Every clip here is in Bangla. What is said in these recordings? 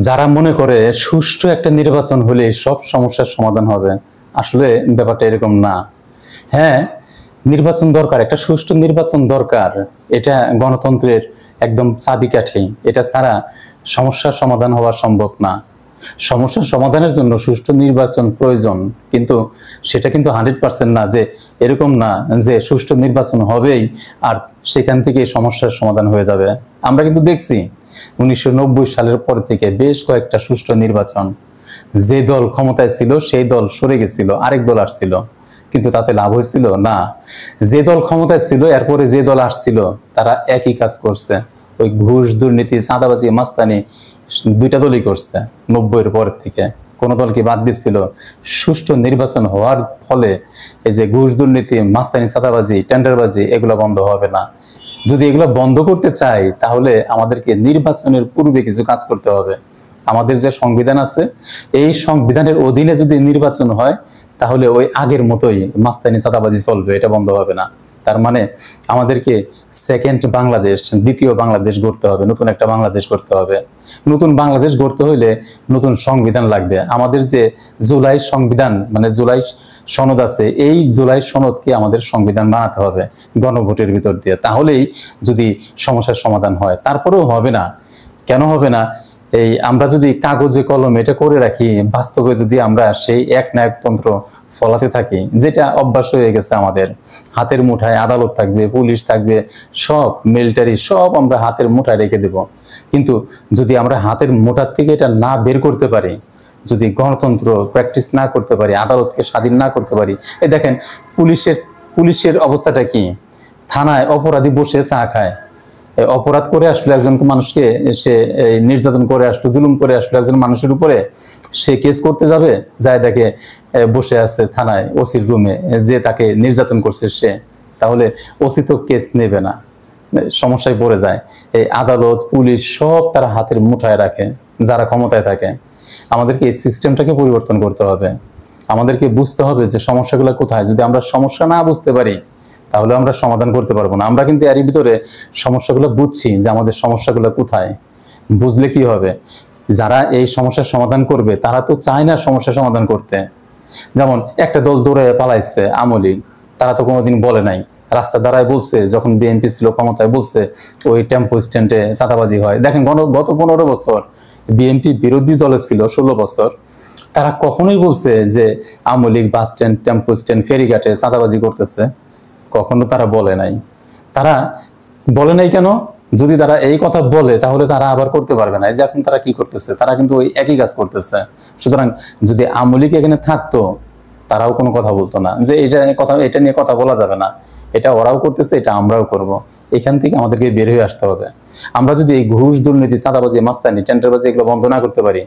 যারা মনে করে সুষ্ঠু একটা নির্বাচন হলে সব সমস্যার সমাধান হবে, আসলে ব্যাপারটা এরকম না। হ্যাঁ, নির্বাচন দরকার, একটা সুষ্ঠু নির্বাচন দরকার, এটা গণতন্ত্রের একদম চাবিকাঠি। এটা ছাড়া সমস্যার সমাধান হওয়া সম্ভব না। সমস্যার সমাধানের জন্য সুষ্ঠু নির্বাচন প্রয়োজন, কিন্তু সেটা কিন্তু 100% না, যে এরকম না যে সুষ্ঠু নির্বাচন হবেই আর সেখান থেকে সমস্যার সমাধান হয়ে যাবে। আমরা কিন্তু দেখছি 1990 সালের পর থেকে বেশ কয়েকটা সুষ্ঠু নির্বাচন, যে দল ক্ষমতায় ছিল সেই দল সরে গেছিল, আরেক দল আসছিল, কিন্তু তাতে লাভ হয়েছিল না। যে দল ক্ষমতায় ছিল এরপরে যে দল আসছিল তারা একই কাজ করছে, ওই ঘুষ, দুর্নীতি, চাঁদাবাজি, মাস্তানি দুইটা দলই করছে 90-এর পর থেকে। কোন দলকে বাদ দিচ্ছিল? সুষ্ঠু নির্বাচন হওয়ার ফলে এই যে ঘুষ, দুর্নীতি, মাস্তানি, চাঁদাবাজি, টেন্ডারবাজি এগুলো বন্ধ হবে না। যদি এগুলো বন্ধ করতে চাই তাহলে আমাদেরকে নির্বাচনের পূর্বে কিছু কাজ করতে হবে। আমাদের যে সংবিধান আছে, এই সংবিধানের অধীনে যদি নির্বাচন হয় তাহলে ওই আগের মতোই মাস্তানি, চাঁদাবাজি চলবে, এটা বন্ধ হবে না। তার মানে আমাদেরকে সেকেন্ড বাংলাদেশ, দ্বিতীয় বাংলাদেশ গড়তে হবে, নতুন একটা বাংলাদেশ গড়তে হবে। নতুন বাংলাদেশ গড়তে হইলে নতুন সংবিধান লাগবে। আমাদের যে জুলাই সংবিধান, মানে জুলাই সনদ আছে, এই জুলাই সনদকে আমাদের সংবিধান বানাতে হবে গণভোটের ভিতর দিয়ে, তাহলেই যদি সমস্যার সমাধান হয়। তারপরেও হবে না। কেন হবে না? এই আমরা যদি কাগজে কলমে এটা করে রাখি, বাস্তবে যদি আমরা সেই একনায়কতন্ত্র ফলাতে থাকি, যেটা অভ্যাস হয়ে গেছে আমাদের, হাতের মুঠায় আদালত থাকবে, পুলিশ থাকবে, সব মিলিটারি সব আমরা হাতের মুঠায় রেখে দেব। কিন্তু যদি আমরা হাতের মুঠার থেকে এটা না বের করতে পারি, যদি গণতন্ত্র প্র্যাকটিস না করতে পারি, আদালতকে স্বাধীন না করতে পারি, এই দেখেন পুলিশের অবস্থাটা কি? থানায় অপরাধী বসে চা খায়। অপরাধ করে আসলে একজন মানুষকে সে নির্যাতন করে আসলো, জুলুম করে আসলো একজন মানুষের উপরে, সে কেস করতে যাবে, যায় দেখে বসে আছে থানায় ওসির রুমে, যে তাকে নির্যাতন করছে সে, তাহলে ওসি তো কেস নেবে না, সমস্যায় পড়ে যায়। এই আদালত, পুলিশ সব তারা হাতের মুঠায় রাখে যারা ক্ষমতায় থাকে। আমাদেরকে এই সিস্টেমটাকে পরিবর্তন করতে হবে। আমাদেরকে বুঝতে হবে যে সমস্যাগুলো কোথায়। যদি আমরা সমস্যা না বুঝতে পারি তাহলে আমরা সমাধান করতে পারবো না। আমরা কিন্তু এরই ভিতরে সমস্যাগুলো বুঝছি যে আমাদের সমস্যাগুলো কোথায়। বুঝলে কি হবে? যারা এই সমস্যার সমাধান করবে তারা তো চায় না সমস্যার সমাধান করতে। যেমন একটা দল দৌড়ে পালাইছে, আওয়ামী লীগ, তারা তো কোনোদিন বলে নাই, রাস্তা দাঁড়ায় বলছে, যখন বিএনপি ছিল ক্ষমতায় বলছে ওই টেম্পো স্ট্যান্ডে চাঁদাবাজি হয়। দেখেন গত 15 বছর বিএনপি বিরোধী দলে ছিল, 16 বছর, তারা কখনোই বলছে যে Awami League bus stand, tempo stand, ফেরিঘাটে চাঁদাবাজি করতেছে? কখনো তারা বলে নাই। তারা বলে নাই কেন? যদি তারা এই কথা বলে তাহলে তারা আবার করতে পারবে না। এই যে এখন তারা কি করতেছে, তারা কিন্তু ওই একই কাজ করতেছে। সুতরাং যদি আওয়ামী লীগ এখানে থাকতো তারাও কোনো কথা বলতো না যে এটা নিয়ে কথা বলা যাবে না, এটা ওরাও করতেছে, এটা আমরাও করব। এখান থেকে আমাদেরকে বের হয়ে আসতে হবে। আমরা যদি এই ঘুষ, দুর্নীতি, চাঁদাবাজি, মাস্তানি, টেন্ডারবাজি এগুলো বন্ধ না করতে পারি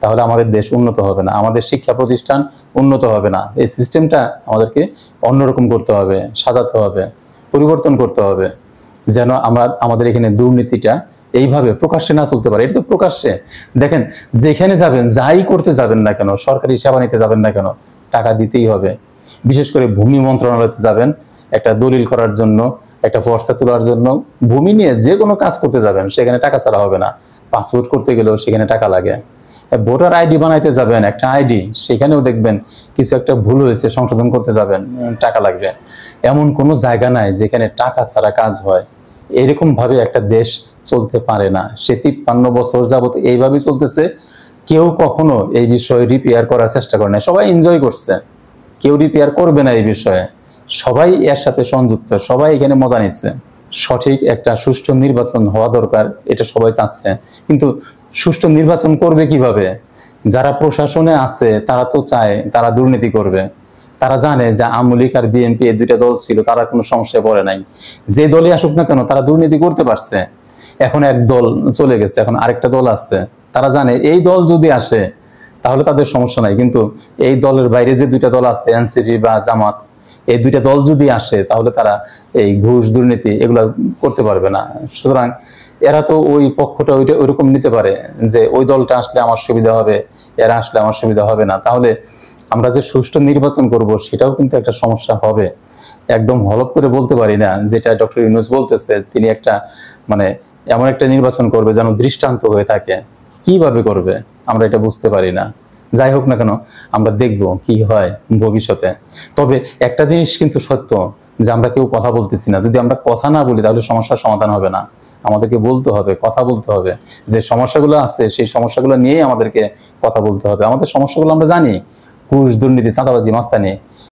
তাহলে আমাদের দেশ উন্নত হবে না, আমাদের শিক্ষা প্রতিষ্ঠান উন্নত হবে না। এই সিস্টেমটা আমাদেরকে অন্যরকম করতে হবে, সাজাতে হবে, পরিবর্তন করতে হবে, যেন আমাদের এখানে দুর্নীতিটা এইভাবে প্রকাশ্যে না চলতে পারে। এটা তো প্রকাশ্যে। দেখেন, যেখানে যাবেন, যাই করতে যাবেন না কেন, সরকারি সেবা নিতে যাবেন না কেন, টাকা দিতেই হবে। বিশেষ করে ভূমি মন্ত্রণালয়তে যাবেন একটা দলিল করার জন্য, একটা পর্চা তোলার জন্য, ভূমি নিয়ে যে কোনো কাজ করতে যাবেন সেখানে টাকা ছাড়া হবে না। পাসপোর্ট করতে গেলেও সেখানে টাকা লাগে। ভোটার আইডি বানাইতে যাবেন, একটা আইডি, সেখানেও দেখবেন কিছু একটা ভুল হয়েছে, সংশোধন করতে যাবেন, টাকা লাগবে। এমন কোনো জায়গা নাই যেখানে টাকা ছাড়া কাজ হয়। এরকম ভাবে একটা দেশ চলতে পারে না। সে 53 বছর যাবত এইভাবেই চলতেছে। কেউ কখনো এই বিষয়ে রিপেয়ার করার চেষ্টা করে না। সবাই এনজয় করছে, কেউ রিপেয়ার করবে না এই বিষয়ে। সবাই এর সাথে সংযুক্ত, সবাই এখানে মজা নিচ্ছে। সঠিক একটা সুষ্ঠু নির্বাচন হওয়া দরকার, এটা সবাই চাচ্ছে। কিন্তু সুষ্ঠু নির্বাচন করবে কিভাবে? যারা প্রশাসনে আছে তারা তো চায় তারা দুর্নীতি করবে। তারা জানে যে আওয়ামী লীগ আর বিএনপি এই দুইটা দল ছিল, তারা কোনো সমস্যায় পড়ে নাই। যে দলই আসুক না কেন তারা দুর্নীতি করতে পারছে। এখন এক দল চলে গেছে, এখন আরেকটা দল আছে। তারা জানে এই দল যদি আসে তাহলে তাদের সমস্যা নাই, কিন্তু এই দলের বাইরে যে দুইটা দল আছে, এনসিপি বা জামাত, এই দুইটা দল যদি আসে তাহলে তারা এই ঘুষ, দুর্নীতি এগুলা করতে পারবে না। সুতরাং এরা তো ওই পক্ষটা ওইরকম নিতে পারে যে ওই দলটা আসলে আমার সুবিধা হবে, এরা আসলে আমার সুবিধা হবে না। তাহলে আমরা যে সুষ্ঠু নির্বাচন করব সেটাও কিন্তু একটা সমস্যা হবে। একদম হলপ করে বলতে পারি না, যেটা ডক্টর ইউনূস বলতেছে, তিনি একটা মানে এমন একটা নির্বাচন করবে যেন দৃষ্টান্ত হয়ে থাকে। কিভাবে করবে আমরা এটা বুঝতে পারি না। যাই হোক না কেন, আমরা দেখব কি হয় ভবিষ্যতে। তবে একটা জিনিস কিন্তু সত্য, যে আমরা কেউ কথা বলতেছি না। যদি আমরা কথা না বলি তাহলে সমস্যার সমাধান হবে না। আমাদেরকে বলতে হবে, কথা বলতে হবে। যে সমস্যাগুলো আছে সেই সমস্যাগুলো নিয়েই আমাদেরকে কথা বলতে হবে। আমাদের সমস্যাগুলো আমরা জানি, ঘুষ, দুর্নীতি, চাঁদাবাজি, মাস্তানি,